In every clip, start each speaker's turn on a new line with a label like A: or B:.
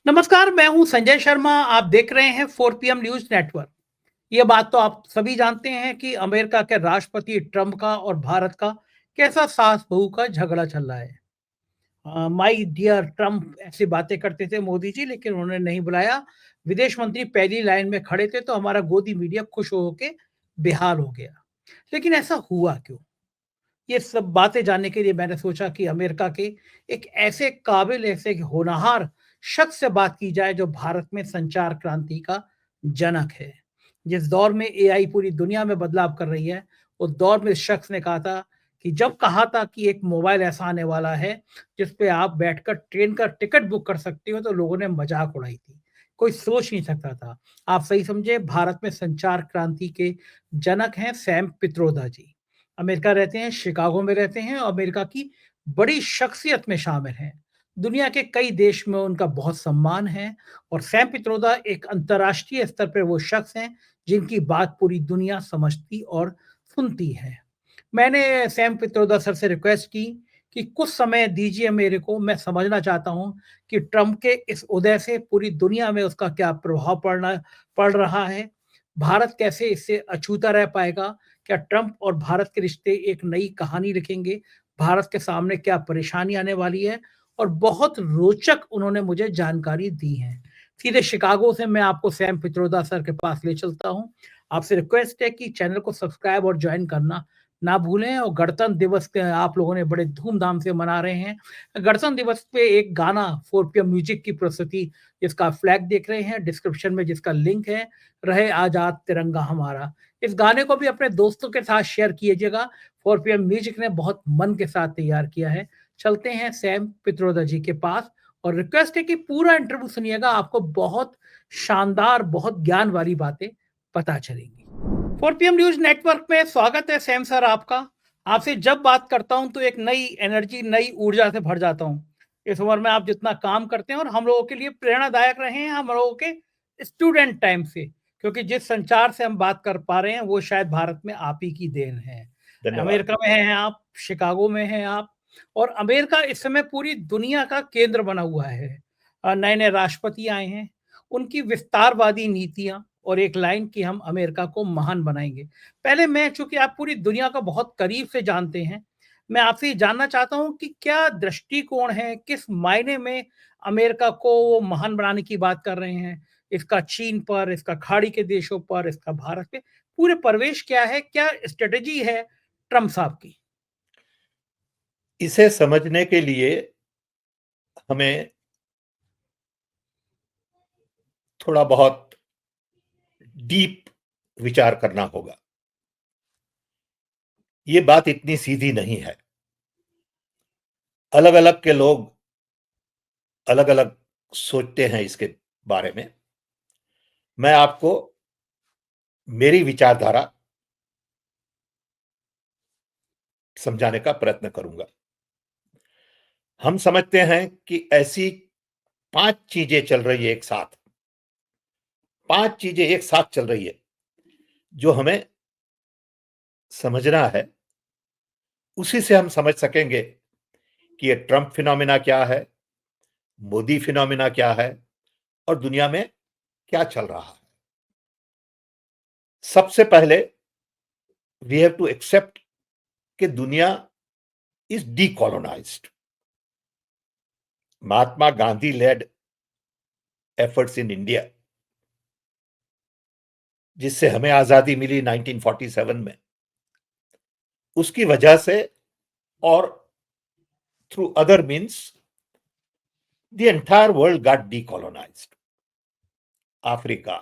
A: नमस्कार, मैं हूं संजय शर्मा। आप देख रहे हैं 4 PM न्यूज नेटवर्क। ये बात तो आप सभी जानते हैं कि अमेरिका के राष्ट्रपति ट्रंप का और भारत का कैसा सास बहू का झगड़ा चल रहा है। माय डियर ट्रंप ऐसी बातें करते थे मोदी जी, लेकिन उन्होंने नहीं बुलाया। विदेश मंत्री पहली लाइन में खड़े थे तो हमारा गोदी मीडिया खुश हो के बेहाल हो गया। लेकिन ऐसा हुआ क्यों? ये सब बातें जानने के लिए मैंने सोचा कि अमेरिका के एक ऐसे काबिल, ऐसे होनहार शख्स से बात की जाए जो भारत में संचार क्रांति का जनक है। जिस दौर में एआई पूरी दुनिया में बदलाव कर रही है, उस दौर में इस शख्स ने कहा था कि जब कहा था कि एक मोबाइल ऐसा आने वाला है जिस पे आप बैठकर ट्रेन का टिकट बुक कर सकते हो, तो लोगों ने मजाक उड़ाई थी। कोई सोच नहीं सकता था। आप सही समझे, भारत में संचार क्रांति के जनक हैं सैम पित्रोदा जी। अमेरिका रहते हैं, शिकागो में रहते हैं और अमेरिका की बड़ी शख्सियत में शामिल हैं। दुनिया के कई देश में उनका बहुत सम्मान है और सैम पित्रोदा एक अंतर्राष्ट्रीय स्तर पर वो शख्स हैं जिनकी बात पूरी दुनिया समझती और सुनती है। मैंने सैम पित्रोदा सर से रिक्वेस्ट की कि कुछ समय दीजिए मेरे को, मैं समझना चाहता हूँ कि ट्रंप के इस उदय से पूरी दुनिया में उसका क्या प्रभाव पड़ रहा है। भारत कैसे इससे अछूता रह पाएगा? क्या ट्रंप और भारत के रिश्ते एक नई कहानी लिखेंगे? भारत के सामने क्या परेशानी आने वाली है? और बहुत रोचक उन्होंने मुझे जानकारी दी है। सीधे शिकागो से मैं आपको सैम पित्रोदा सर के पास ले चलता हूँ। आपसे रिक्वेस्ट है कि चैनल को सब्सक्राइब और ज्वाइन करना ना भूलें। और गणतंत्र दिवस के आप लोगों ने बड़े धूमधाम से मना रहे हैं। गणतंत्र दिवस पे एक गाना 4 PM म्यूजिक की प्रस्तुति, जिसका फ्लैग देख रहे हैं डिस्क्रिप्शन में, जिसका लिंक है, रहे आजाद तिरंगा हमारा। इस गाने को भी अपने दोस्तों के साथ शेयर कीजिएगा। 4 PM म्यूजिक ने बहुत मन के साथ तैयार किया है। चलते हैं सैम पित्रोदा जी के पास और रिक्वेस्ट है कि पूरा इंटरव्यू सुनिएगा। आपको बहुत शानदार, बहुत ज्ञान वाली बातें पता चलेंगी। 4 PM न्यूज नेटवर्क में स्वागत है सैम सर आपका। आपसे जब बात करता हूं तो एक नई एनर्जी, नई ऊर्जा से भर जाता हूं। इस उम्र में आप जितना काम करते हैं और हम लोगों के लिए प्रेरणादायक रहे हैं, हम लोगों के स्टूडेंट टाइम से। क्योंकि जिस संचार से हम बात कर पा रहे हैं वो शायद भारत में आप ही की देन है।
B: धन्यवाद।
A: अमेरिका में हैं आप, शिकागो में हैं आप, और अमेरिका इस समय पूरी दुनिया का केंद्र बना हुआ है। नए नए राष्ट्रपति आए हैं। उनकी विस्तारवादी नीतियां और एक लाइन कि हम अमेरिका को महान बनाएंगे। पहले मैं, चूंकि आप पूरी दुनिया का बहुत करीब से जानते हैं, मैं आपसे ये जानना चाहता हूं कि क्या दृष्टिकोण है, किस मायने में अमेरिका को वो महान बनाने की बात कर रहे हैं? इसका चीन पर, इसका खाड़ी के देशों पर, इसका भारत पे पूरे प्रवेश क्या है? क्या स्ट्रेटेजी है ट्रम्प साहब की?
B: इसे समझने के लिए हमें थोड़ा बहुत डीप विचार करना होगा। ये बात इतनी सीधी नहीं है। अलग अलग के लोग अलग अलग सोचते हैं इसके बारे में। मैं आपको मेरी विचारधारा समझाने का प्रयत्न करूंगा। हम समझते हैं कि ऐसी 5 चीजें चल रही है एक साथ। 5 चीजें एक साथ चल रही है जो हमें समझना है। उसी से हम समझ सकेंगे कि ये ट्रंप फिनोमिना क्या है, मोदी फिनोमिना क्या है और दुनिया में क्या चल रहा है। सबसे पहले वी हैव टू एक्सेप्ट कि दुनिया is decolonised. Mahatma Gandhi led efforts in India, जिससे हमें आजादी मिली 1947 में, उसकी वजह से और through other means the entire world got decolonised. Africa,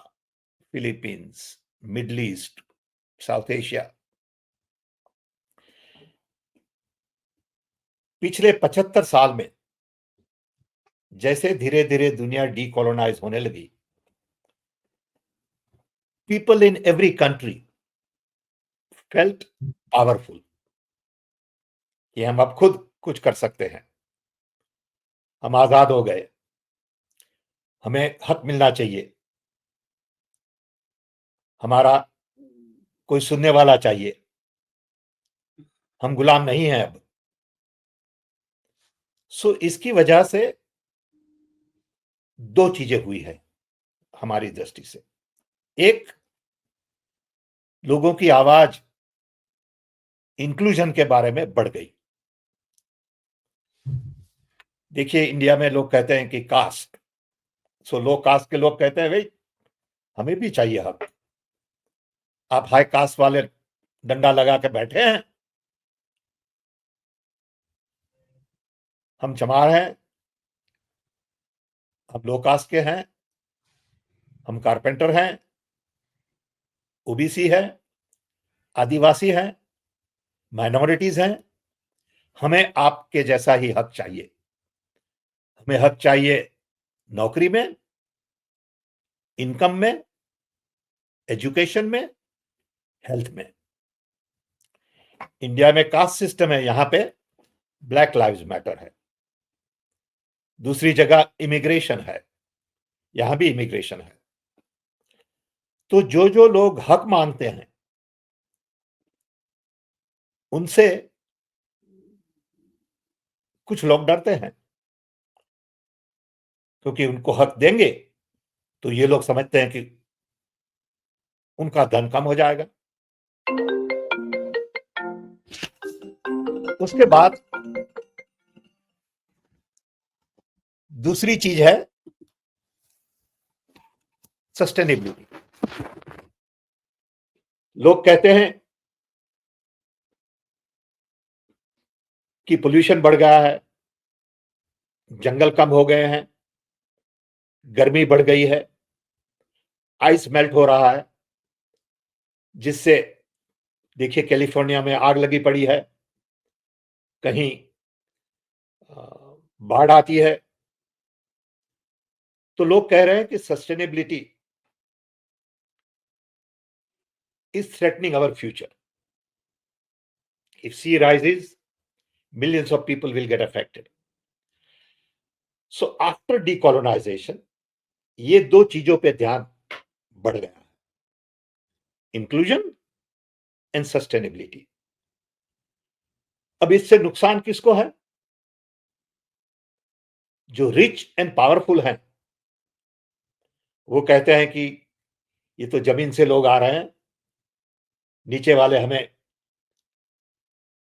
B: Philippines, Middle East, South Asia. पिछले 75 साल में जैसे धीरे धीरे दुनिया डीकोलोनाइज होने लगी, people in every country felt powerful कि हम अब खुद कुछ कर सकते हैं, हम आजाद हो गए, हमें हक मिलना चाहिए, हमारा कोई सुनने वाला चाहिए, हम गुलाम नहीं हैं अब। सो इसकी वजह से दो चीजें हुई है हमारी दृष्टि से। एक, लोगों की आवाज इंक्लूजन के बारे में बढ़ गई। देखिए, इंडिया में लोग कहते हैं कि कास्ट, सो लो कास्ट के लोग कहते हैं भाई हमें भी चाहिए हक। आप हाई कास्ट वाले डंडा लगा के बैठे हैं, हम चमार हैं, हम लो कास्ट के हैं, हम कारपेंटर हैं, ओबीसी है, आदिवासी हैं, माइनॉरिटीज हैं, हमें आपके जैसा ही हक चाहिए। हमें हक चाहिए नौकरी में, इनकम में, एजुकेशन में, हेल्थ में। इंडिया में कास्ट सिस्टम है, यहां पे ब्लैक लाइव्स मैटर है। दूसरी जगह इमिग्रेशन है, यहां भी इमिग्रेशन है। तो जो जो लोग हक मांगते हैं उनसे कुछ लोग डरते हैं, क्योंकि उनको हक देंगे तो ये लोग समझते हैं कि उनका धन कम हो जाएगा। उसके बाद दूसरी चीज है सस्टेनेबिलिटी। लोग कहते हैं कि पोल्यूशन बढ़ गया है, जंगल कम हो गए हैं, गर्मी बढ़ गई है, आइस मेल्ट हो रहा है, जिससे देखिए कैलिफोर्निया में आग लगी पड़ी है, कहीं बाढ़ आती है। तो लोग कह रहे हैं कि sustainability is threatening our future. If sea rises, millions of people will get affected. So after decolonization, ये दो चीजों पे ध्यान बढ़ गया है, इंक्लूजन एंड सस्टेनेबिलिटी। अब इससे नुकसान किसको है? जो रिच एंड पावरफुल हैं, वो कहते हैं कि ये तो जमीन से लोग आ रहे हैं, नीचे वाले हमें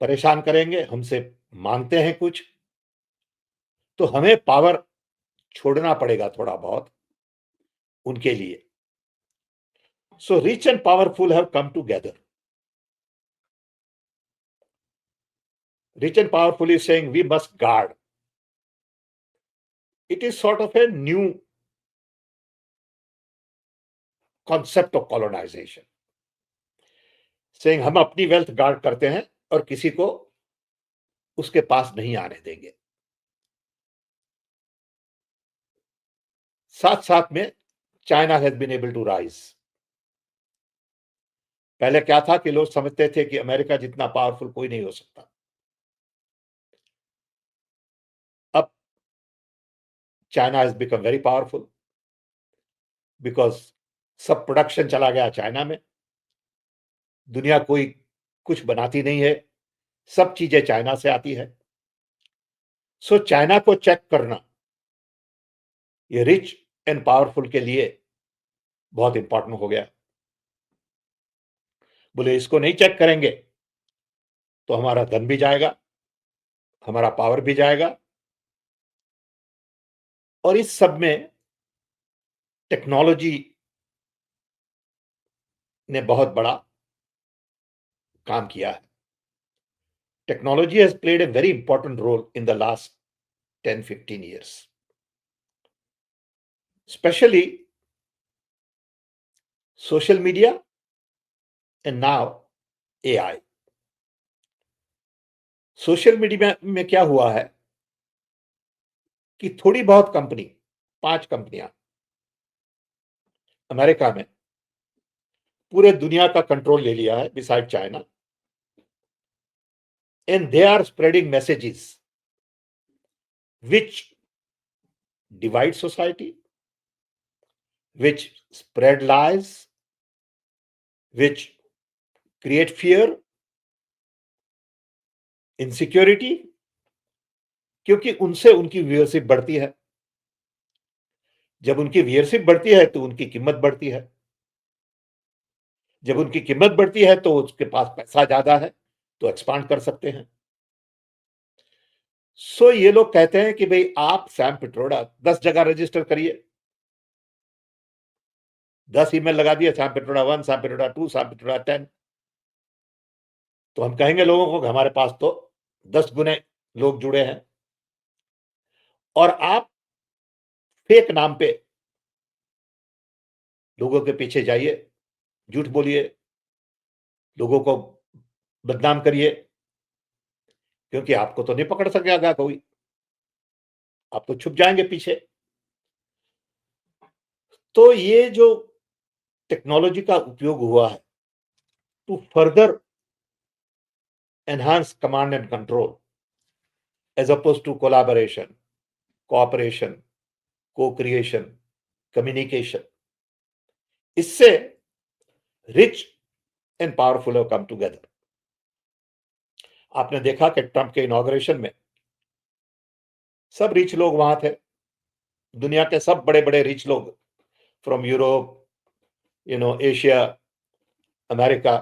B: परेशान करेंगे, हमसे मांगते हैं कुछ, तो हमें पावर छोड़ना पड़ेगा थोड़ा बहुत उनके लिए। So rich and powerful have come together. Rich and powerful is saying we must guard. It is sort of a new concept of colonization, saying हम अपनी वेल्थ गार्ड करते हैं और किसी को उसके पास नहीं आने देंगे। साथ साथ में China has been able to rise. पहले क्या था कि लोग समझते थे कि अमेरिका जितना पावरफुल कोई नहीं हो सकता। अब China has become very powerful because सब प्रोडक्शन चला गया चाइना में। दुनिया कोई कुछ बनाती नहीं है, सब चीजें चाइना से आती है। सो चाइना को चेक करना ये रिच एंड पावरफुल के लिए बहुत इंपॉर्टेंट हो गया। बोले इसको नहीं चेक करेंगे तो हमारा धन भी जाएगा, हमारा पावर भी जाएगा, और इस सब में टेक्नोलॉजी ने बहुत बड़ा काम किया है। Technology has played a very important role in the last 10-15 years, especially social media and now AI। Social media में क्या हुआ है कि थोड़ी बहुत कंपनी, 5 कंपनियां अमेरिका में पूरे दुनिया का कंट्रोल ले लिया है beside China, and they are spreading messages which divide society, which spread lies, which create fear, insecurity, क्योंकि उनसे उनकी व्यूअरशिप बढ़ती है। जब उनकी व्यूअरशिप बढ़ती है तो उनकी कीमत बढ़ती है, जब उनकी कीमत बढ़ती है तो उसके पास पैसा ज्यादा है, तो एक्सपांड कर सकते हैं। सो ये लोग कहते हैं कि भाई आप सैम पिट्रोडा 10 जगह रजिस्टर करिए, 10 ईमेल लगा दिए, Sam Pitroda 1, Sam Pitroda 2, Sam Pitroda 10। तो हम कहेंगे लोगों को कि हमारे पास तो 10 गुने लोग जुड़े हैं, और आप फेक नाम पे लोगों के पीछे जाइए, झूठ बोलिए, लोगों को बदनाम करिए, क्योंकि आपको तो नहीं पकड़ सकेगा कोई, आप तो छुप जाएंगे पीछे। तो ये जो टेक्नोलॉजी का उपयोग हुआ है to further enhance command and control as oppose to collaboration, cooperation, co-creation, communication, इससे rich and powerful have come together. आपने देखा कि ट्रंप के इनॉग्रेशन में सब रिच लोग वहां थे, दुनिया के सब बड़े बड़े रिच लोग, from Europe, Asia, America,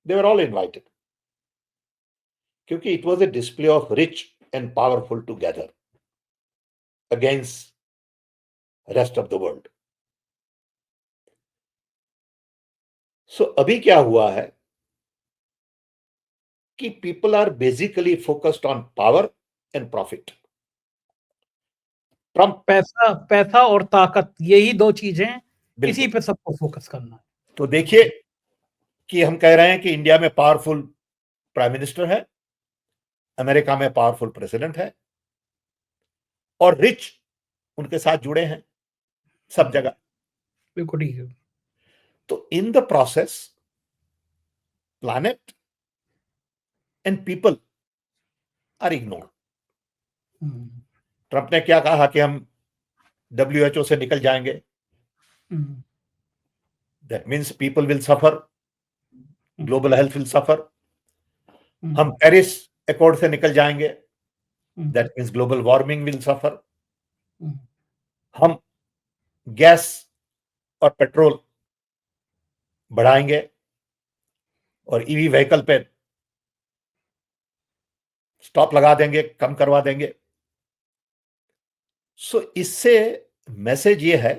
B: they were all invited, क्योंकि it was a display of rich and powerful together against rest of the world. So अभी क्या हुआ है कि people are basically focused on power and profit. Trump
A: पैसा पैसा और ताकत, यही दो चीजें, इसी
B: बिल्कुल।
A: पे सबको फोकस करना है।
B: तो देखिए कि हम कह रहे हैं कि इंडिया में पावरफुल प्राइम मिनिस्टर है, अमेरिका में पावरफुल प्रेसिडेंट है, और रिच उनके साथ जुड़े हैं सब जगह।
A: बिल्कुल ठीक है।
B: तो in the process planet and people are ignored. Trump ने क्या कहा कि हम WHO से निकल जाएंगे, that means people will suffer, global health will suffer. हम पेरिस अकॉर्ड से निकल जाएंगे, that means global warming will suffer. हम गैस और पेट्रोल बढ़ाएंगे और ईवी व्हीकल पे स्टॉप लगा देंगे, कम करवा देंगे। सो इससे मैसेज ये है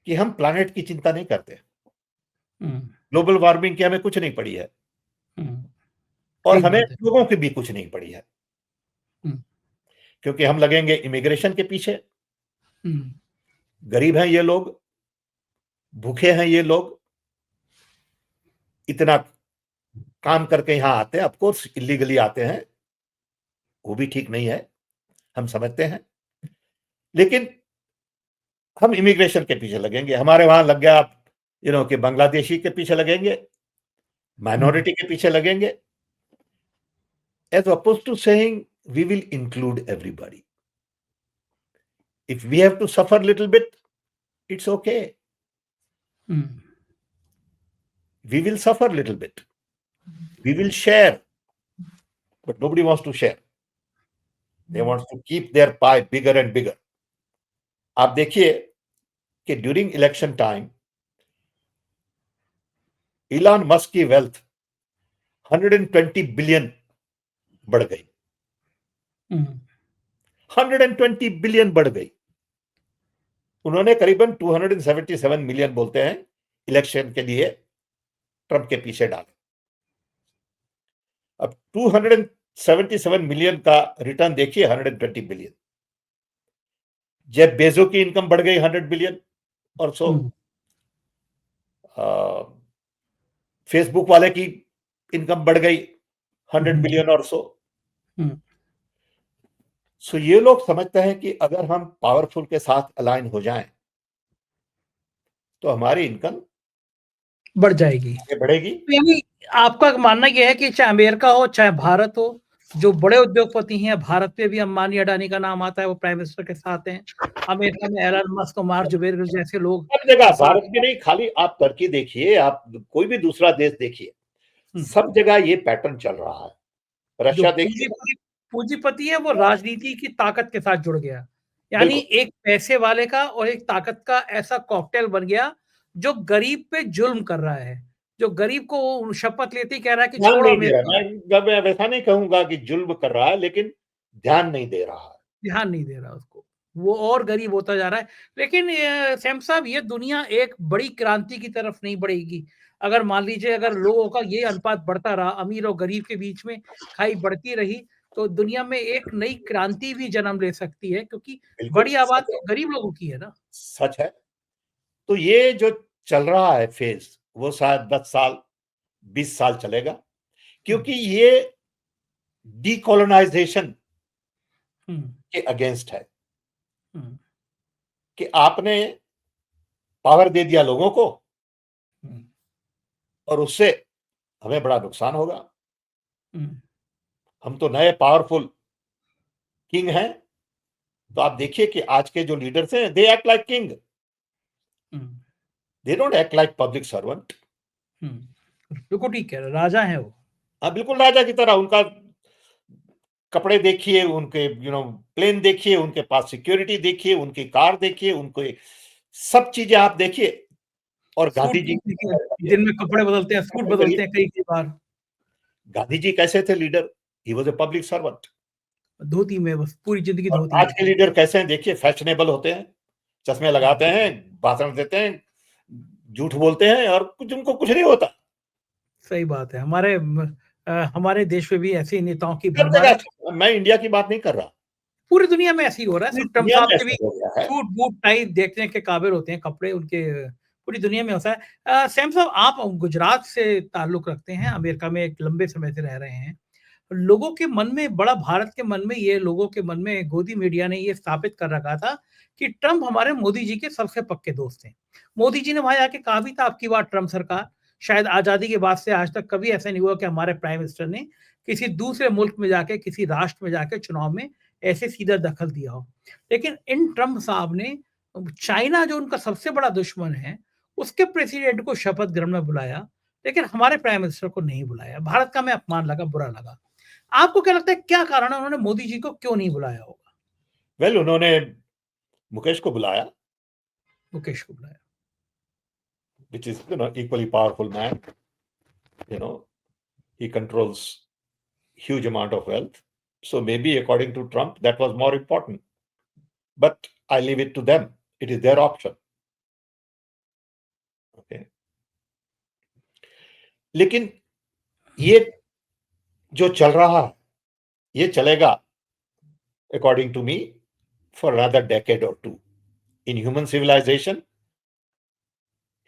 B: कि हम प्लैनेट की चिंता नहीं करते, ग्लोबल वार्मिंग की हमें कुछ नहीं पड़ी है, और हमें लोगों की भी कुछ नहीं पड़ी है, क्योंकि हम लगेंगे इमिग्रेशन के पीछे। गरीब हैं ये लोग, भूखे हैं ये लोग, इतना काम करके यहां आते हैं, ऑफकोर्स इलीगली आते हैं, वो भी ठीक नहीं है, हम समझते हैं, लेकिन हम इमिग्रेशन के पीछे लगेंगे। हमारे वहां लग गया आप कि बांग्लादेशी के पीछे लगेंगे, माइनॉरिटी के पीछे लगेंगे, as opposed to saying we will include everybody. If we have to suffer a little bit, it's okay. We will suffer a little bit. We will share. But nobody wants to share. They want to keep their pie bigger and bigger. आप देखिए कि during election time Elon Musk की wealth 120 billion बढ़ गई, 120 billion बढ़ गई। उन्होंने करीबन 277 मिलियन बोलते हैं इलेक्शन के लिए ट्रंप के पीछे डाले। अब 277 मिलियन का रिटर्न देखिए, 120 बिलियन। जेफ बेजो की इनकम बढ़ गई 100 बिलियन और सो, फेसबुक वाले की इनकम बढ़ गई 100 बिलियन और सो। सो ये लोग समझते हैं कि अगर हम पावरफुल के साथ अलाइन हो जाएं तो हमारी इनकम
A: बढ़ जाएगी,
B: बढ़ेगी।
A: तो यानी आपका मानना यह है कि चाहे अमेरिका हो चाहे भारत हो, जो बड़े उद्योगपति हैं, भारत में भी अंबानी अडानी का नाम आता है, वो प्राइम मिनिस्टर के साथ हैं। अमेरिका में एलन मस्क, मार्क जुबेरगिल जैसे लोग
B: सब जगह, भारत में नहीं, खाली आप टर्की देखिए, आप कोई भी दूसरा देश देखिए, सब जगह ये पैटर्न चल रहा है। रशिया देखिए,
A: पूंजीपति है, वो राजनीति की ताकत के साथ जुड़ गया। यानी एक पैसे वाले का और एक ताकत का ऐसा कॉकटेल बन गया जो गरीब पे जुल्म कर रहा है, जो गरीब को वो शपथ लेते ही कह रहा है कि
B: ध्यान
A: छोड़ो
B: नहीं दे रहा।
A: अमेरिका,
B: मैं वैसा नहीं कहूंगा कि जुल्म कर रहा है, लेकिन ध्यान नहीं दे रहा है।
A: ध्यान नहीं दे रहा उसको। वो और गरीब होता जा रहा है। लेकिन सैम साहब, ये दुनिया एक बड़ी क्रांति की तरफ नहीं बढ़ेगी। अगर मान लीजिए अगर लोगों का ये अनुपात बढ़ता रहा, अमीर और गरीब के बीच में खाई बढ़ती रही, तो दुनिया में एक नई क्रांति भी जन्म ले सकती है, क्योंकि
B: बिल्कुल
A: बड़ी आबाद
B: सच है,
A: तो गरीब लोगों की है ना।
B: सच है। तो ये जो चल रहा है फेज, वो शायद 10 साल 20 साल चलेगा,
A: हुँ,
B: क्योंकि ये डीकोलोनाइजेशन
A: हुँ,
B: के अगेंस्ट है
A: हुँ,
B: कि आपने पावर दे दिया लोगों को
A: हुँ,
B: और उससे हमें बड़ा नुकसान होगा।
A: हुँ,
B: हम तो नए पावरफुल किंग हैं। तो आप देखिए कि आज के जो लीडर्स हैं, they act like king,
A: hmm,
B: they don't act like public servant.
A: Hmm. बिल्कुल ठीक कह रहे हैं, राजा हैं वो।
B: हाँ, बिल्कुल राजा की तरह। उनका कपड़े देखिए, उनके प्लेन देखिए, उनके पास सिक्योरिटी देखिए, उनकी कार देखिए, उनके सब चीजें आप देखिए। और
A: सूट
B: गांधी जी
A: देखिए, दिन में कपड़े बदलते हैं, सूट बदलते हैं कई-कई बार।
B: गांधी जी कैसे थे leader? He was a public servant.
A: Dhoti में बस पूरी ज़िंदगी
B: और
A: धोती
B: आज
A: में।
B: के लीडर कैसे हैं देखिए, फैशनेबल होते हैं, चश्मे
A: हुँ,
B: लगाते हैं, भाषण देते हैं, झूठ बोलते हैं और उनको कुछ नहीं होता।
A: सही बात है। हमारे देश में भी ऐसे नेताओं की
B: सब
A: भरमार है।
B: जगह, मैं इंडिया की बात नहीं कर रहा,
A: पूरी दुनिया में ऐसे ही हो रहा है,
B: पूरी
A: सिर्फ ट्रम्प
B: दुनिया
A: साहब
B: में
A: के भी
B: ऐसा हो गया है।
A: सूट, बूट, टाई देखने के काबिल होते हैं, कपड़े उनके पूरी दुनिया में होता है। सैम साहब, आप गुजरात से ताल्लुक रखते हैं, अमेरिका में एक लंबे समय से रह रहे हैं। लोगों के मन में बड़ा भारत के मन में ये लोगों के मन में गोदी मीडिया ने ये स्थापित कर रखा था कि ट्रम्प हमारे मोदी जी के सबसे पक्के दोस्त हैं। मोदी जी ने वहाँ जाके कहा भी था, अब की बार ट्रम्प सरकार, शायद आज़ादी के बाद से आज तक कभी ऐसा नहीं हुआ कि हमारे प्राइम मिनिस्टर ने किसी दूसरे मुल्क में जाके, किसी राष्ट्र में जाके चुनाव में ऐसे सीधा दखल दिया हो। लेकिन इन ट्रम्प साहब ने चाइना, जो उनका सबसे बड़ा दुश्मन है, उसके प्रेसिडेंट को शपथ ग्रहण में बुलाया, लेकिन हमारे प्राइम मिनिस्टर को नहीं बुलाया। भारत का हमें अपमान लगा, बुरा लगा। आपको क्या लगता है, क्या कारण है उन्होंने मोदी जी को क्यों नहीं बुलाया होगा?
B: वेल, उन्होंने मुकेश को बुलाया,
A: मुकेश को बुलाया।
B: which is equally powerful man. you know he controls huge amount of wealth, so maybe according to Trump that was more important, but I leave it to them. It is their option. Okay. लेकिन ये जो चल रहा है, ये चलेगा according to me for another decade or two. In human civilization,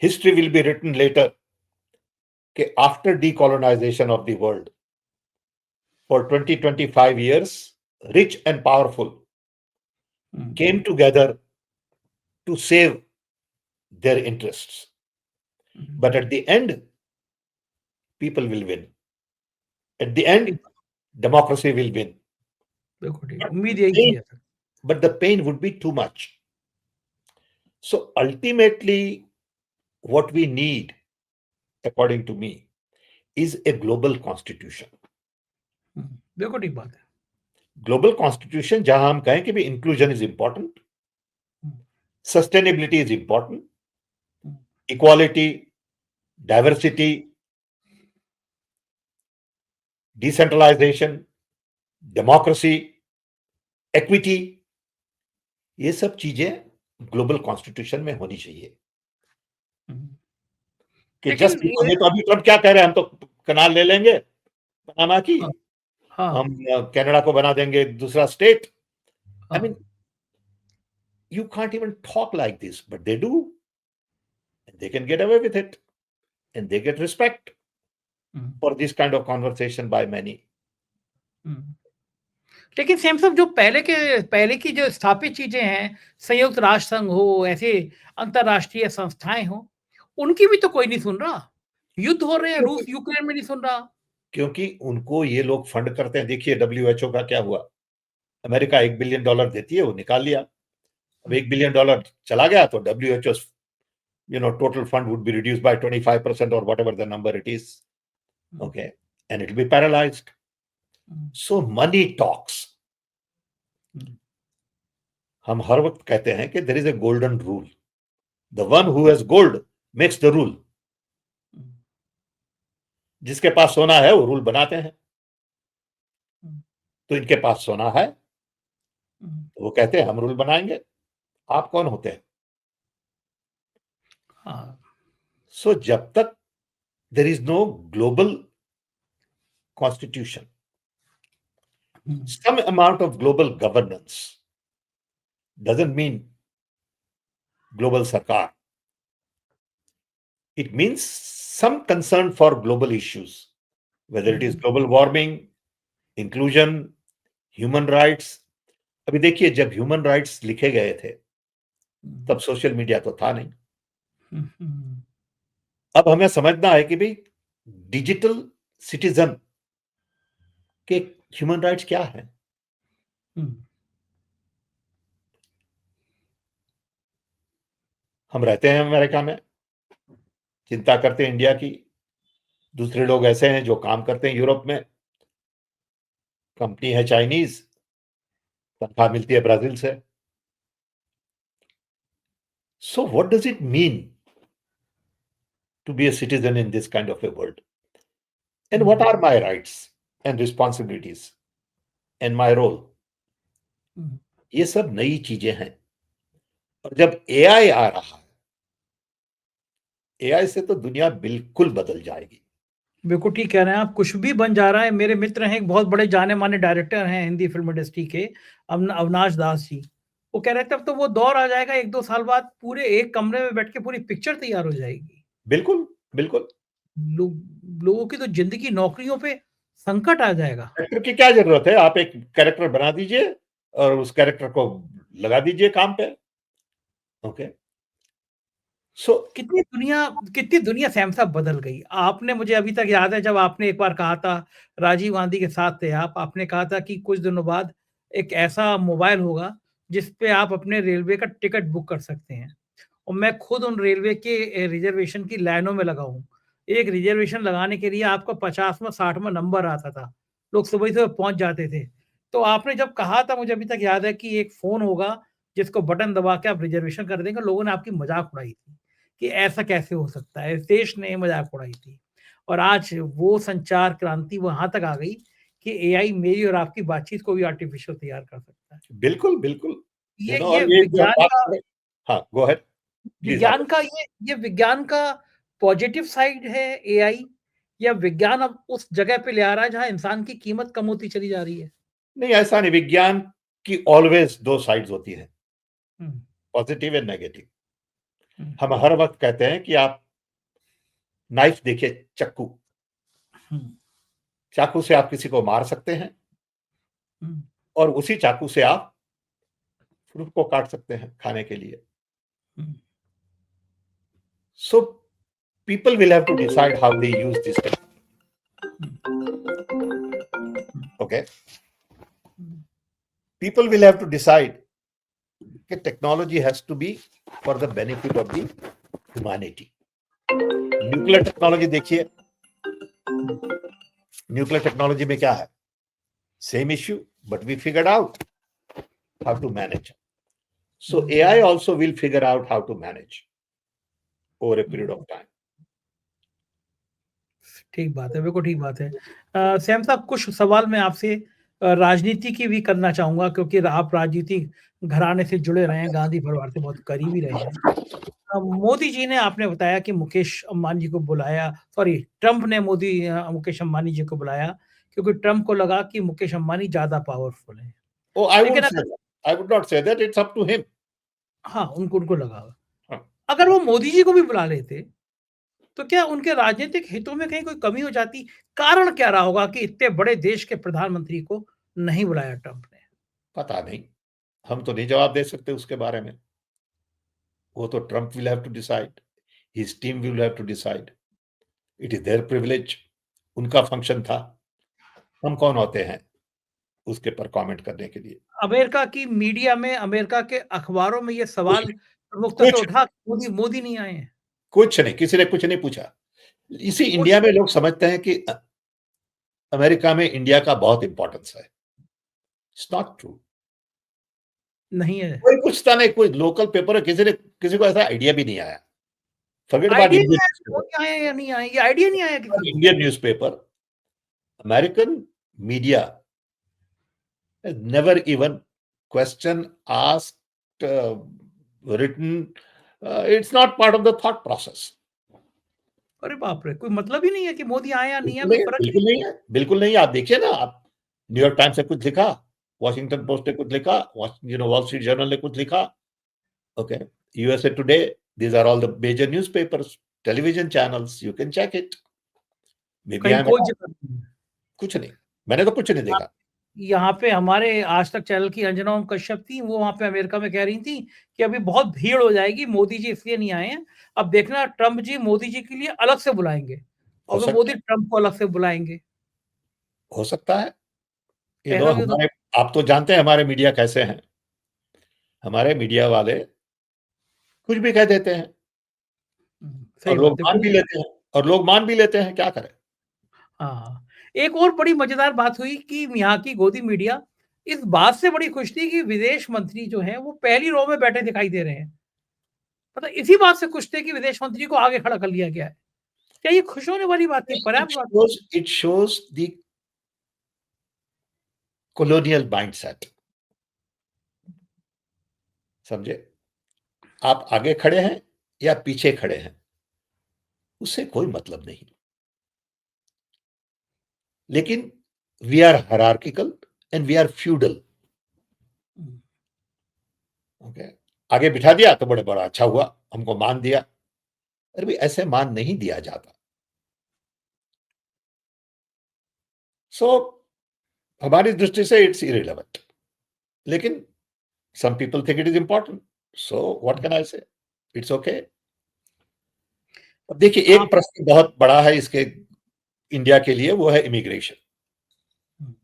B: history will be written later कि after decolonization of the world, for 20-25 years, rich and powerful came together to save their interests. But at the end, people will win. At the end, democracy will win.
A: बिल्कुल ठीक,
B: But
A: उम्मीद
B: the
A: यही की
B: pain,
A: है sir.
B: but the pain would be too much. So ultimately, what we need, according to me, is a global constitution.
A: बिल्कुल ठीक बात है।
B: Global constitution जहां हम कहें कि भी inclusion is important, sustainability is important, equality, diversity, decentralization, democracy, equity, ये सब चीजें ग्लोबल कॉन्स्टिट्यूशन में होनी चाहिए। कि
A: लेकिन
B: जस्ट
A: ये,
B: ये तो अभी ट्रम्प क्या कह रहे हैं, हम तो कनाल ले लेंगे पनामा की,
A: हाँ, हाँ,
B: हम कनाडा को बना देंगे दूसरा स्टेट। आई
A: हाँ,
B: mean, you can't even talk like this, but they do, and they can get away with it, and they get respect for this kind of conversation by many.
A: लेकिन सेम साहब, जो पहले की जो स्थापित चीजें हैं, संयुक्त राष्ट्र संघ हो, ऐसे अंतरराष्ट्रीय संस्थाएं हो, उनकी भी तो कोई नहीं सुन रहा। युद्ध हो रहे हैं, रूस यूक्रेन में नहीं सुन रहा।
B: क्योंकि उनको ये लोग फंड करते हैं। देखिए डब्ल्यूएचओ का क्या हुआ, अमेरिका $1 बिलियन देती है, वो निकाल लिया। अब $1 बिलियन चला गया तो WHO total fund would be reduced by 25% or whatever the number it is. Okay. And it will be paralyzed. So money talks. हम हर वक्त कहते हैं कि there is a golden rule, the one who has gold makes the rule. जिसके पास सोना है वो रूल बनाते हैं। तो इनके पास सोना है तो वो कहते हैं हम रूल बनाएंगे। आप कौन होते हैं?
A: हाँ,
B: सो जब तक there is no global constitution, some amount of global governance doesn't mean global sarkar. It means some concern for global issues, whether it is global warming, inclusion, human rights. अभी देखिए, जब ह्यूमन राइट्स लिखे गए थे तब social media तो था नहीं। अब हमें समझना है कि भाई डिजिटल सिटीजन के ह्यूमन राइट्स क्या है। हम रहते हैं अमेरिका में, चिंता करते हैं इंडिया की। दूसरे लोग ऐसे हैं जो काम करते हैं यूरोप में, कंपनी है चाइनीज, तनख्वाह मिलती है ब्राजील से। So what does it mean to be a citizen in this kind of a world? And what are my rights and responsibilities and my role? ये सब नई चीजें हैं। और जब एआई आ रहा है, एआई से तो दुनिया बिल्कुल बदल जाएगी।
A: बिल्कुल ठीक कह रहे हैं आप, कुछ भी बन जा रहा है। मेरे मित्र हैं, एक बहुत बड़े जाने माने डायरेक्टर हैं हिंदी फिल्म इंडस्ट्री के, अविनाश दास जी। वो कह रहे थे अब तो वो दौर आ जाएगा 1-2 साल बाद, पूरे एक कमरे में बैठ के पूरी पिक्चर तैयार हो जाएगी।
B: बिल्कुल, बिल्कुल।
A: लोगों की तो जिंदगी, नौकरियों पे संकट आ जाएगा।
B: एक्टर की क्या जरूरत है? आप एक कैरेक्टर बना दीजिए और उस कैरेक्टर को लगा दीजिए काम पे। ओके। सो
A: कितनी दुनिया सैम साहब बदल गई। आपने, मुझे अभी तक याद है जब आपने एक बार कहा था, राजीव गांधी के साथ थे आप, आपने कहा था कि कुछ दिनों बाद एक ऐसा मोबाइल होगा जिस पे आप अपने रेलवे का टिकट बुक कर सकते हैं। और मैं खुद उन रेलवे के रिजर्वेशन की लाइनों में लगा हूँ। एक रिजर्वेशन लगाने के लिए आपका 50वां 60वां नंबर आता था। लोग सुबह ही सुबह पहुँच जाते थे। तो आपने जब कहा था, मुझे अभी तक याद है कि एक फ़ोन होगा जिसको बटन दबा के आप रिजर्वेशन कर देंगे। लोगों ने आपकी मज़ाक उड़ाई थी कि ऐसा कैसे हो सकता है? देश ने मज़ाक उड़ाई थी। और आज वो संचार क्रांति वहाँ तक आ गई कि एआई मेरी और आपकी बातचीत को भी आर्टिफ़िशियल तैयार कर सकता है।
B: बिल्कुल, बिल्कुल।
A: ये
B: और ये जो
A: विज्ञान
B: बात
A: का
B: करें। हाँ, गो अहेड। प्लीज आप।
A: विज्ञान का ये विज्ञान का पॉजिटिव साइड है एआई, या विज्ञान अब उस जगह पे ले आ रहा है जहाँ इंसान की कीमत कम होती चली जा रही है?
B: नहीं, ऐसा नहीं। विज्ञान की ऑलवेज दो साइड्स होती है,
A: हुँ,
B: पॉजिटिव एंड नेगेटिव।
A: हुँ,
B: हम हर वक्त कहते हैं कि आप नाइफ देखिए, चक्कू।
A: हुँ,
B: चाकू से आप किसी को मार सकते हैं
A: हुँ,
B: और उसी चाकू से आप फ्रूट को काट सकते हैं खाने के लिए।
A: हुँ,
B: सो people will have to decide how they use this okay, people will have to decide that technology has to be for the benefit of the humanity. Nuclear technology देखिए, न्यूक्लियर टेक्नोलॉजी में क्या है? Same issue, but we figured out how to manage. So AI also will figure out how to manage over a period of time.
A: ठीक बात है, बिल्कुल ठीक बात है। सैम साहब, कुछ सवाल मैं आपसे राजनीति की भी करना चाहूँगा, क्योंकि आप राजनीतिक घराने से जुड़े रहे हैं, गांधी परिवार से बहुत करीबी रहे हैं। मोदी जी ने, आपने बताया कि मुकेश अंबानी जी को बुलाया, सॉरी ट्रंप ने मुकेश अंबानी जी को बुलाया क्योंकि ट्रंप को लगा कि मुकेश अंबानी ज़्यादा पावरफुल है।
B: Oh, I
A: लेकिन
B: won't say that. I would not say that. It's up to him.
A: हाँ, उनको लगा।
B: हाँ.
A: अगर वो मोदी जी को भी बुला लेते, तो क्या उनके राजनीतिक हितों में कहीं कोई कमी हो जाती? कारण क्या रहा होगा कि इतने बड़े देश के प्रधानमंत्री को नहीं बुलाया ट्रंप ने?
B: पता नहीं, हम तो नहीं जवाब दे सकते उसके बारे में। वो तो Trump will have to decide, his team will have to decide, it is their privilege, उनका फंक्शन था। हम कौन होते हैं उसके पर कमेंट करने के लिए?
A: अमेरिका की मीडिया में, अमेरिका के अखबारों में ये
B: कुछ
A: सवाल
B: नहीं,
A: प्रमुखता से
B: कुछ
A: उठा, मोदी नहीं आए हैं।
B: कुछ नहीं, किसी ने कुछ नहीं पूछा। इसी
A: कुछ
B: इंडिया में लोग समझते हैं कि अमेरिका में इंडिया का बहुत इंपॉर्टेंस है। It's not true.
A: नहीं है।
B: कोई पूछता नहीं, कोई लोकल पेपर है, किसी को ऐसा आइडिया भी नहीं आया। फॉरगेट अबाउट
A: आइडिया नहीं
B: इंडियन
A: आया कि
B: न्यूज़पेपर,
A: मोदी आए या नहीं आए, ये आइडिया नहीं आया किसी को।
B: Indian newspaper, American media has never even question asked, written, it's not part of the thought process.
A: अरे बाप रे! कोई मतलब ही नहीं है कि मोदी आए या नहीं आए,
B: बिल्कुल
A: कोई
B: नहीं है,
A: फ़र्क ही
B: बिल्कुल
A: नहीं
B: नहीं है, बिल्कुल नहीं है। आप देखिए ना, आप न्यूयॉर्क टाइम्स ने कुछ लिखा, वॉशिंगटन पोस्ट ने कुछ लिखा, वॉल स्ट्रीट जर्नल ने कुछ लिखा, okay, USA today, these are all the major newspapers, television channels, you can check it. Maybe
A: कहीं
B: I'm
A: कोई
B: wrong,
A: ज़िक्र नहीं है।
B: कुछ नहीं, मैंने तो कुछ नहीं
A: हाँ,
B: देखा।
A: यहाँ पे हमारे आज तक चैनल की अंजना ओम कश्यप थी, वो वहाँ पे अमेरिका में कह रही थी कि अभी बहुत भीड़ हो जाएगी, मोदी जी इसलिए नहीं आए हैं। अब देखना ट्रम्प जी मोदी जी के लिए अलग से बुलाएँगे
B: हो
A: और फिर
B: सकता
A: मोदी ट्रम्प को अलग से बुलाएँगे।
B: हो सकता है,
A: ऐसा भी हो
B: हमारे,
A: सकता
B: आप तो जानते हैं हमारे मीडिया कैसे हैं। हमारे मीडिया वाले कुछ भी कह देते हैं
A: है।
B: और
A: सही
B: लोग
A: बात है,
B: मान
A: कुछ
B: भी लेते हैं, क्या करें?
A: हाँ, एक और बड़ी मज़ेदार बात हुई कि यहाँ की गोदी मीडिया इस बात से बड़ी खुश थी कि विदेश मंत्री जो हैं, वो पहली रो में बैठे दिखाई दे रहे हैं। मतलब इसी बात से खुश थे कि विदेश मंत्री को आगे खड़ा कर लिया गया है। क्या ये खुश होने वाली बात थी?
B: It
A: पर्याप्त बात थी?
B: shows it shows the colonial mindset, समझे? आप आगे खड़े हैं या पीछे खड़े हैं, उससे कोई मतलब नहीं। लेकिन we are hierarchical and we are feudal,
A: हुँ।
B: ओके? आगे बिठा दिया तो बड़ा अच्छा हुआ, हमको मान दिया। अरे भई, ऐसे मान नहीं दिया जाता। सो हमारी दृष्टि से इट्स इर्रेलेवेंट, लेकिन some people think it is important, so what can I say? It's okay. अब देखिए, एक
A: आप
B: प्रश्न बहुत बड़ा है इसके इंडिया के लिए, वो है इमिग्रेशन।
A: हुँ,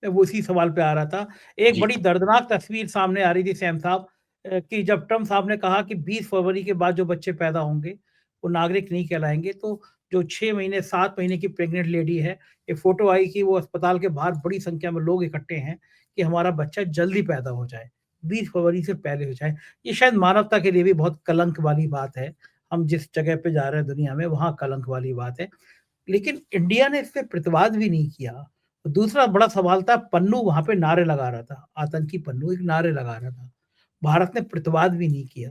A: मैं वो इसी सवाल पे आ रहा था। एक
B: जी,
A: बड़ी दर्दनाक तस्वीर सामने आ रही थी सैम साहब कि जब ट्रम्प साहब ने कहा कि 20 फरवरी के बाद जो बच्चे पैदा होंगे, वो नागरिक नहीं कहलाएँगे, तो जो 6 महीने, 7 महीने की प्रेग्नेंट लेडी है, एक फ़ोटो आई कि वो अस्पताल के बाहर बड़ी संख्या में लोग इकट्ठे हैं कि हमारा बच्चा जल्दी पैदा हो जाए, 20 फरवरी से पहले हो जाए। ये शायद मानवता के लिए भी बहुत कलंक वाली बात है। हम जिस जगह पे जा रहे हैं दुनिया में, वहाँ कलंक वाली बात है। लेकिन इंडिया ने इस पे प्रतिवाद भी नहीं किया। दूसरा बड़ा सवाल था पन्नू वहाँ पे नारे लगा रहा था, आतंकी पन्नू एक नारे लगा रहा था। भारत ने प्रतिवाद भी नहीं किया।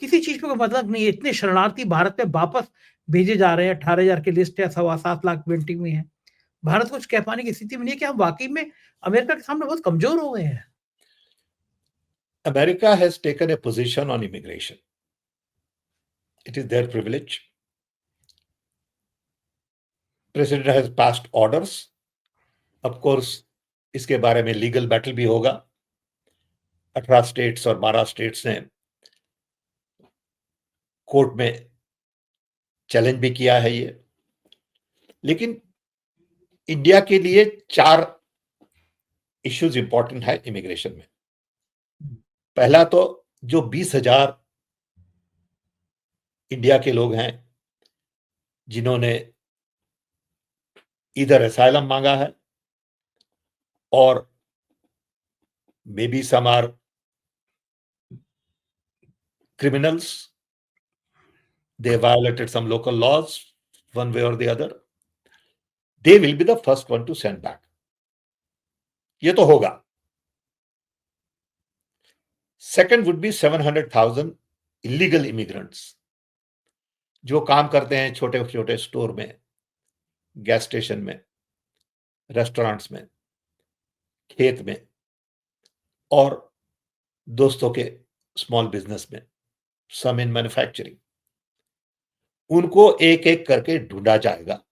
A: किसी चीज़ का कोई मतलब नहीं है, इतने शरणार्थी भारत में वापस भेजे जा रहे हैं, 18,000 की लिस्ट है, सवा 7 लाख वेटिंग में है। भारत कुछ कह पाने की स्थिति में नहीं है कि हम वाक़ई में अमेरिका के सामने बहुत कमज़ोर हो गए हैं।
B: America has taken a position on immigration, it is their privilege, president has passed orders, of course इसके बारे में लीगल बैटल भी होगा। 18 स्टेट्स और 12 स्टेट्स ने कोर्ट में चैलेंज भी किया है ये। लेकिन इंडिया के लिए 4 इश्यूज इंपॉर्टेंट है इमिग्रेशन में। पहला तो जो 20,000 इंडिया के लोग हैं जिन्होंने इधर असाइलम मांगा है, और may be some are criminals, they violated some local laws one way or the other, they will be the first one to send back, ये तो होगा। Second would be 700,000 illegal immigrants जो काम करते हैं छोटे छोटे स्टोर में, गैस स्टेशन में, रेस्टोरेंट्स में, खेत में, और दोस्तों के स्मॉल बिजनेस में, सम इन मैन्युफैक्चरिंग, उनको एक एक करके ढूंढा जाएगा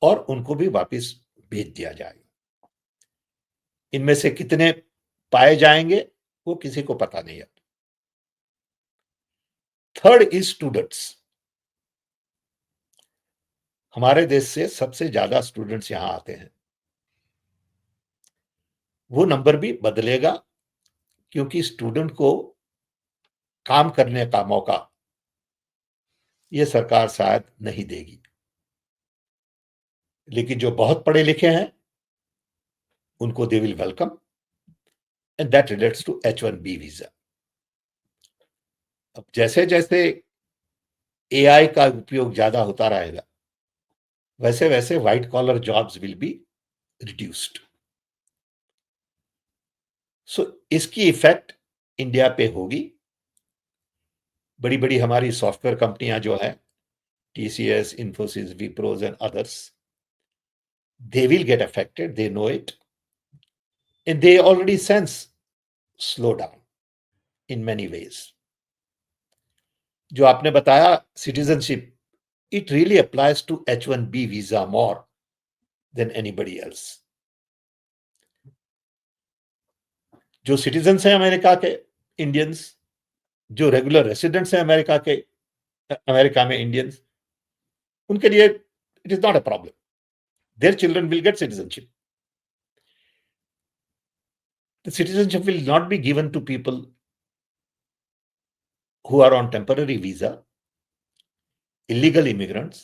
B: और उनको भी वापस भेज दिया जाएगा। इनमें से कितने पाए जाएंगे वो किसी को पता नहीं है। थर्ड इज स्टूडेंट्स, हमारे देश से सबसे ज्यादा स्टूडेंट्स यहां आते हैं, वो नंबर भी बदलेगा, क्योंकि स्टूडेंट को काम करने का मौका ये सरकार शायद नहीं देगी। लेकिन जो बहुत पढ़े लिखे हैं उनको they will welcome, and that relates to H-1B visa. अब जैसे जैसे AI का उपयोग ज्यादा होता रहेगा, वैसे वैसे white collar jobs will be reduced. So इसकी इफेक्ट इंडिया पे होगी. बड़ी बड़ी हमारी सॉफ्टवेयर कंपनियां जो है, TCS, Infosys, Wipros and others, they will get affected. They know it. And they already sense slowdown in many ways. जो आपने बताया citizenship, it really applies to H-1B visa more than anybody else. जो citizens हैं America के Indians, जो regular residents हैं America में Indians, उनके लिए it is not a problem. Their children will get citizenship. The citizenship will not be given to people who are on temporary visa, illegal immigrants,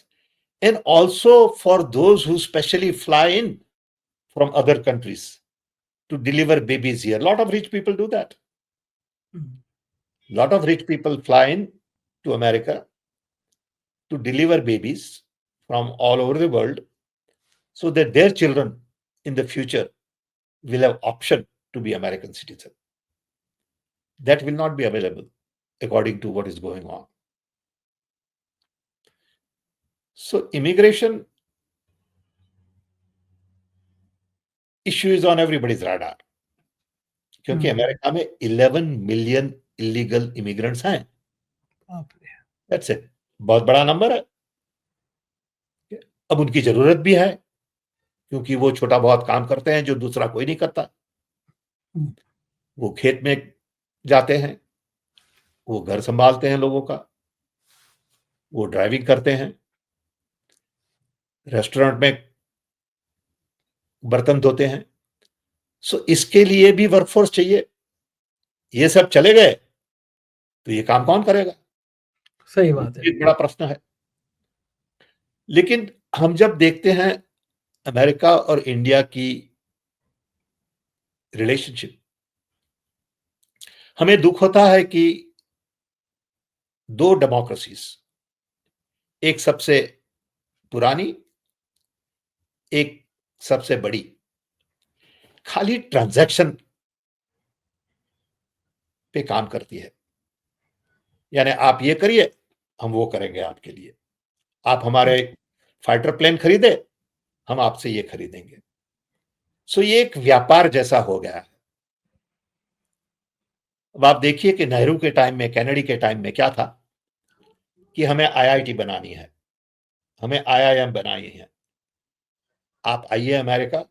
B: and also for those who specially fly in from other countries to deliver babies here. A lot of rich people do that. A lot of rich people fly in to America to deliver babies from all over the world so that their children in the future will have option to be American citizen. That will not be available according to what is going on. So immigration issue is on everybody's radar. क्योंकि America में 11 million illegal immigrants हैं. That's it. बहुत बड़ा number है. अब उनकी जरूरत भी है, क्योंकि वो छोटा बहुत काम करते हैं जो दूसरा कोई नहीं करता. वो खेत में जाते हैं, वो घर संभालते हैं लोगों का, वो ड्राइविंग करते हैं, रेस्टोरेंट में बर्तन धोते हैं. सो इसके लिए भी वर्कफोर्स चाहिए. ये सब चले गए तो ये काम कौन करेगा?
A: सही बात है.
B: एक बड़ा प्रश्न है. लेकिन हम जब देखते हैं अमेरिका और इंडिया की रिलेशनशिप, हमें दुख होता है कि दो डेमोक्रेसीज, एक सबसे पुरानी, एक सबसे बड़ी, खाली ट्रांजैक्शन पे काम करती है. यानी आप ये करिए, हम वो करेंगे आपके लिए. आप हमारे फाइटर प्लेन खरीदे, हम आपसे ये खरीदेंगे. सो ये एक व्यापार जैसा हो गया है. अब आप देखिए कि नेहरू के टाइम में, कैनेडी के टाइम में क्या था कि हमें IIT बनानी है, हमें IIM बनानी है. आप आइए अमेरिका,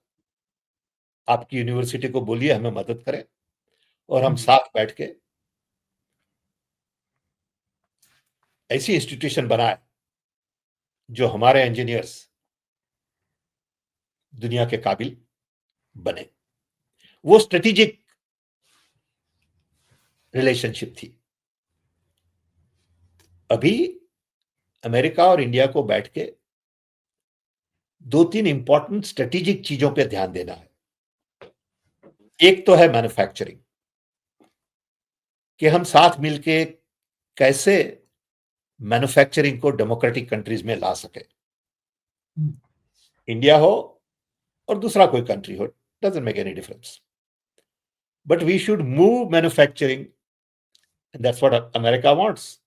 B: आपकी यूनिवर्सिटी को बोलिए हमें मदद करें, और हम साथ बैठ के ऐसी इंस्टीट्यूशन बनाए जो हमारे इंजीनियर्स दुनिया के काबिल बने. वो स्ट्रेटेजिक रिलेशनशिप थी. अभी अमेरिका और इंडिया को बैठ के 2-3 इंपॉर्टेंट स्ट्रेटेजिक चीजों पे ध्यान देना है. एक तो है मैन्युफैक्चरिंग, कि हम साथ मिलके कैसे मैन्युफैक्चरिंग को डेमोक्रेटिक कंट्रीज में ला सके. इंडिया हो और दूसरा कोई कंट्री हो, doesn't make any difference, but we should move manufacturing, and that's what America wants,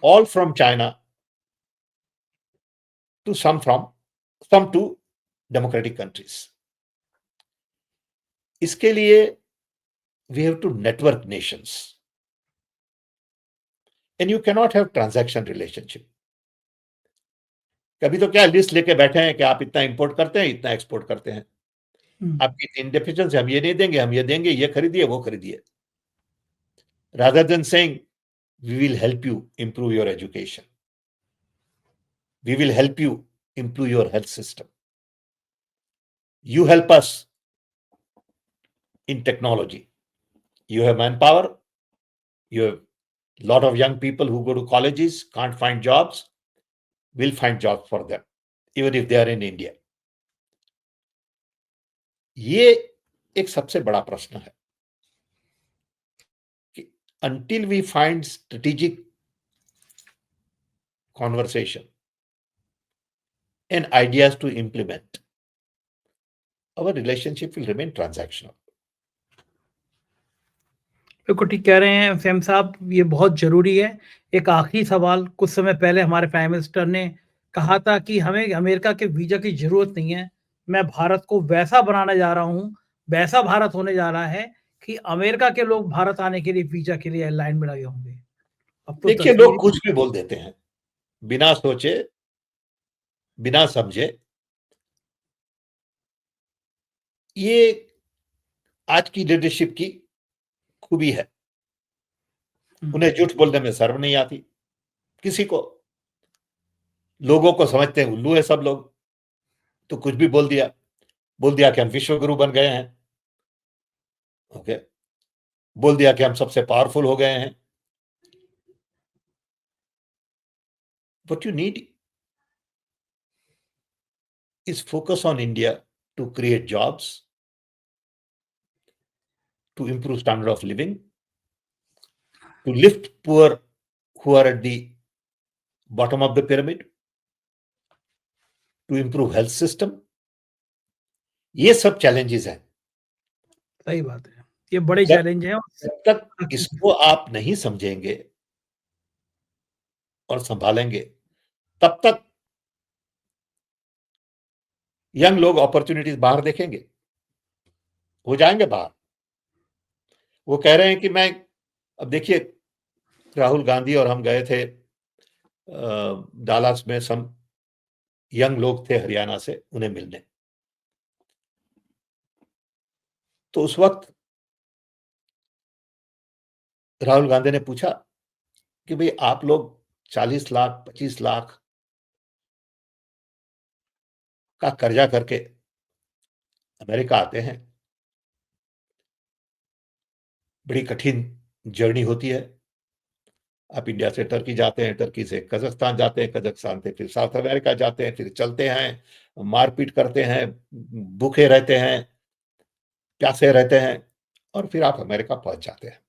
B: all from China to some to democratic countries. इसके लिए we have to network nations, and you cannot have transaction relationship. कभी तो क्या list लेके बैठे हैं कि आप इतना इंपोर्ट करते हैं, इतना एक्सपोर्ट करते हैं, आपकी 3 डेफिशिएंसी, हम ये नहीं देंगे, हम ये देंगे, ये खरीदिए, वो खरीदिए. rather than saying we will help you improve your education, we will help you improve your health system, you help us in technology, you have manpower, you have a lot of young people who go to colleges, can't find jobs, will find jobs for them even if they are in India. ये एक सबसे बड़ा प्रश्न है कि until we find strategic conversation and ideas to implement, our relationship will remain transactional.
A: बिल्कुल ठीक कह रहे हैं सैम साहब, ये बहुत ज़रूरी है। एक आखिरी सवाल, कुछ समय पहले हमारे प्राइम मिनिस्टर ने कहा था कि हमें अमेरिका के वीज़ा की ज़रूरत नहीं है। मैं भारत को वैसा बनाने जा रहा हूँ, वैसा भारत होने जा रहा है कि अमेरिका के लोग भारत आने के लिए वीज़ा के लिए लाइन में लगे होंगे। अब तो
B: देखिए,
A: तस्वीर
B: लोग कुछ भी बोल देते हैं, बिना सोचे, बिना समझे। ये आज की लीडरशिप की खूबी है। उन्हें झूठ बोलने में शर्म नहीं आती किसी को। लोगों को समझते हैं उल्लू है सब लोग, तो कुछ भी बोल दिया कि हम विश्व गुरु बन गए हैं। ओके, बोल दिया कि हम सबसे पावरफुल हो गए हैं। What you need is focus on India to create jobs, to improve standard of living, to lift poor who are at the bottom of the pyramid, to improve health system. ये सब challenges हैं।
A: सही बात है। ये बड़े
B: जब
A: challenge हैं।
B: जब तक इसको आप नहीं समझेंगे और संभालेंगे, तब तक यंग लोग अपॉर्चुनिटीज बाहर देखेंगे, हो जाएंगे बाहर। वो कह रहे हैं कि मैं, अब देखिए, राहुल गांधी और हम गए थे डालास में, सम यंग लोग थे हरियाणा से, उन्हें मिलने। तो उस वक्त राहुल गांधी ने पूछा कि भाई आप लोग 40 लाख 25 लाख का कर्जा करके अमेरिका आते हैं, बड़ी कठिन जर्नी होती है। आप इंडिया से टर्की जाते हैं, टर्की से कजाकिस्तान जाते हैं, कजाकिस्तान से फिर साउथ अमेरिका जाते हैं, फिर चलते हैं, मारपीट करते हैं, भूखे रहते हैं, प्यासे रहते हैं, और फिर आप अमेरिका पहुंच जाते हैं।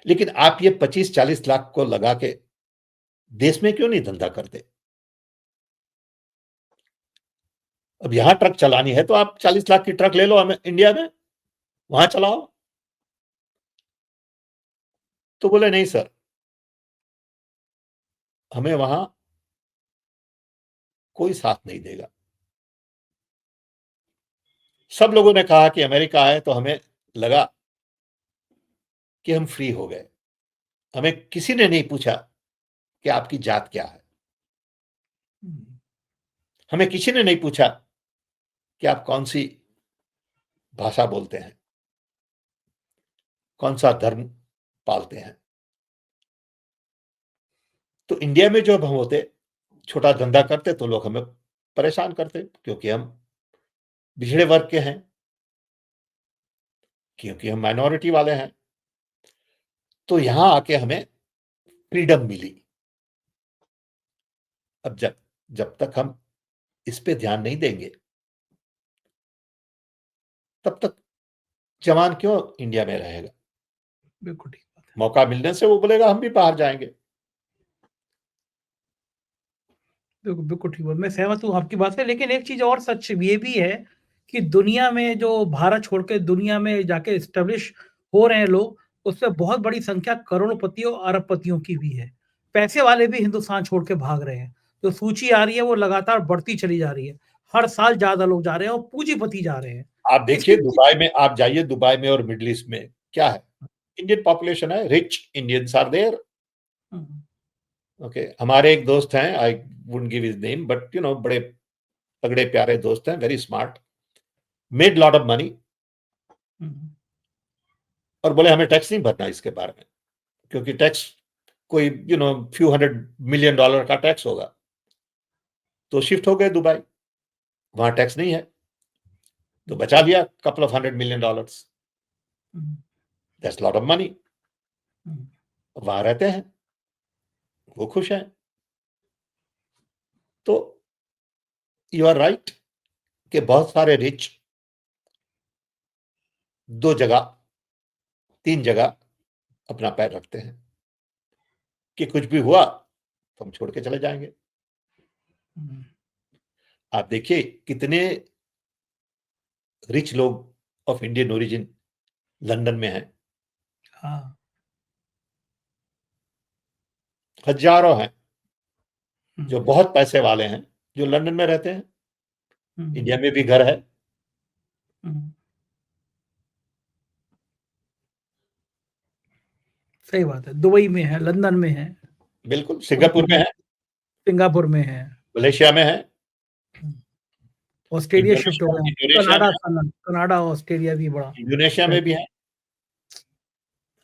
B: लेकिन आप ये 25-40 लाख को लगा के देश में क्यों नहीं धंधा करते? अब यहां ट्रक चलानी है तो आप 40 लाख की ट्रक ले लो हमें इंडिया में, वहां चलाओ। तो बोले नहीं सर, हमें वहां कोई साथ नहीं देगा। सब लोगों ने कहा कि अमेरिका आए तो हमें लगा कि हम फ्री हो गए। हमें किसी ने नहीं पूछा कि आपकी जात क्या है। हमें किसी ने नहीं पूछा कि आप कौन सी भाषा बोलते हैं, कौन सा धर्म पालते हैं। तो इंडिया में जब हम होते, छोटा धंधा करते, तो लोग हमें परेशान करते, क्योंकि हम पिछड़े वर्ग के हैं, क्योंकि हम माइनॉरिटी वाले हैं। तो यहां आके हमें फ्रीडम मिली। अब जब जब तक हम इस पे ध्यान नहीं देंगे, तब तक जवान क्यों इंडिया में रहेगा?
A: बिल्कुल ठीक बात है।
B: मौका मिलने से वो बोलेगा हम भी बाहर जाएंगे।
A: बिल्कुल, बिल्कुल ठीक बात, मैं सहमत हूँ आपकी बात से, लेकिन एक चीज़ और सच ये भी है कि दुनिया में जो भारत छोड़ के दुनिया में जाके एस्टेब्लिश हो रहे हैं लोग, उसमें बहुत बड़ी संख्या करोड़पतियों, अरबपतियों की भी है। पैसे वाले भी हिंदुस्तान छोड़ के भाग रहे हैं। जो सूची आ रही है वो लगातार बढ़ती चली जा रही है। हर साल ज़्यादा लोग जा रहे हैं और पूँजीपति जा रहे हैं।
B: आप देखिए
A: इसकी
B: दुबई में, आप जाइए दुबई में और मिडिल ईस्ट में, क्या है? इंडियन पॉपुलेशन है, rich Indians are there.
A: Hmm,
B: okay, हमारे एक दोस्त हैं, I wouldn't give his name, but बड़े तगड़े प्यारे दोस्त हैं, very smart, made lot of money,
A: hmm,
B: और बोले हमें टैक्स नहीं भरना इसके बारे में, क्योंकि टैक्स कोई फ्यू $100 मिलियन का टैक्स होगा। तो शिफ्ट हो गए दुबई, वहां टैक्स नहीं है, तो बचा लिया couple of $100 million.
A: Hmm,
B: that's lot of money.
A: Hmm.
B: वहां रहते हैं, वो खुश हैं। तो यू आर राइट कि बहुत सारे रिच 2 जगह 3 जगह अपना पैर रखते हैं कि कुछ भी हुआ तो हम छोड़ के चले जाएंगे। आप देखिए कितने रिच लोग ऑफ इंडियन ओरिजिन लंदन में हैं।
A: हाँ।
B: हजारों हैं जो बहुत पैसे वाले हैं जो लंदन में रहते हैं। इंडिया में भी घर है।
A: सही बात है, दुबई में है, लंदन में है,
B: बिल्कुल, सिंगापुर में है,
A: सिंगापुर में है,
B: मलेशिया में है,
A: ऑस्ट्रेलिया शिफ्ट हो गए,
B: इंडोनेशिया में
A: कनाडा ऑस्ट्रेलिया भी बड़ा
B: इंडोनेशिया में भी है।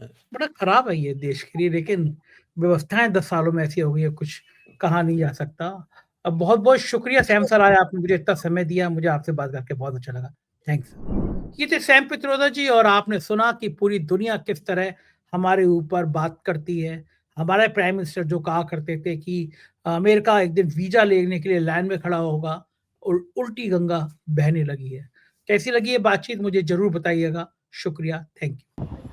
A: बड़ा खराब है ये देश के लिए, लेकिन व्यवस्थाएं 10 सालों में ऐसी हो गई है, कुछ कहा नहीं जा सकता। अब बहुत बहुत शुक्रिया सैम सर, आए आपने मुझे इतना समय दिया, मुझे आपसे बात करके बहुत अच्छा लगा। थैंक्स। ये थे सैम पित्रोदा जी, और आपने सुना कि पूरी दुनिया किस तरह हमारे ऊपर बात करती है। हमारे प्राइम मिनिस्टर जो कहा करते थे कि अमेरिका एक दिन वीजा लेने के लिए लाइन में खड़ा होगा, उल्टी गंगा बहने लगी है। कैसी लगी ये बातचीत मुझे जरूर बताइएगा। शुक्रिया, थैंक यू।